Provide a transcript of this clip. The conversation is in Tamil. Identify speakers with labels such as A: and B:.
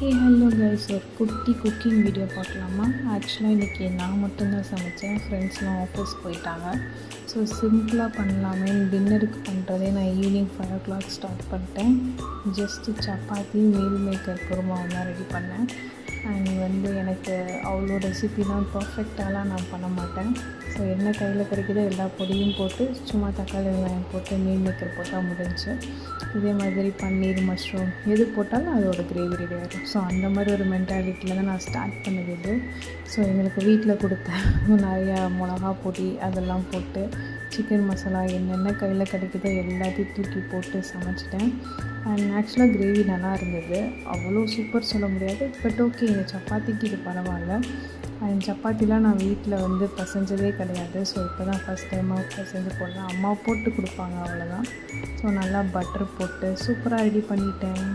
A: ஹே ஹலோ கைஸ், ஒரு குட்டி குக்கிங் வீடியோ பார்க்கலாமா? ஆக்சுவலாக இன்றைக்கி நான் மட்டும்தான் சமைத்தேன். ஃப்ரெண்ட்ஸ்லாம் ஆஃபீஸ் போயிட்டாங்க. ஸோ சிம்பிளாக பண்ணலாமே, டின்னருக்கு பண்ணுறதே நான் ஈவினிங் 5 o'clock ஸ்டார்ட் பண்ணிட்டேன். ஜஸ்ட்டு சப்பாத்தி, மீல் மேக்கர் குருமாவெல்லாம் ரெடி பண்ணேன். அண்ட் எனக்கு அவ்வளோ ரெசிபிலாம் பர்ஃபெக்டாலாம் நான் பண்ண மாட்டேன். ஸோ என்ன கையில் கிடைக்குதோ எல்லா பொடியும் போட்டு சும்மா தக்காளி வெங்காயம் போட்டு மீல் மேக்கர் போட்டால் முடிஞ்சு. இதே மாதிரி பன்னீர், மஷ்ரூம் எது போட்டாலும் அதோட கிரேவி ரெடி ஆகிடும். ஸோ அந்த மாதிரி ஒரு மென்டாலிட்டியில் தான் நான் ஸ்டார்ட் பண்ணது இது. ஸோ எங்களுக்கு வீட்டில் கொடுத்த நிறையா மிளகா பொடி அதெல்லாம் போட்டு சிக்கன் மசாலா என்னென்ன கையில் கிடைக்குதோ எல்லாத்தையும் தூக்கி போட்டு சமைச்சிட்டேன். அண்ட் ஆக்சுவலாக கிரேவி நல்லா இருந்தது. அவ்வளோ சூப்பர் சொல்ல முடியாது, பட் ஓகே, இந்த சப்பாத்திக்கு இது பரவாயில்ல. அண்ட் சப்பாத்திலாம் நான் வீட்டில் பசைஞ்சதே கிடையாது. ஸோ இப்போ தான் ஃபஸ்ட் டைமாக பசைஞ்சு போடலாம். அம்மா போட்டு கொடுப்பாங்க, அவ்வளோதான். ஸோ நல்லா பட்டர் போட்டு சூப்பராக ரெடி பண்ணிட்டேன்.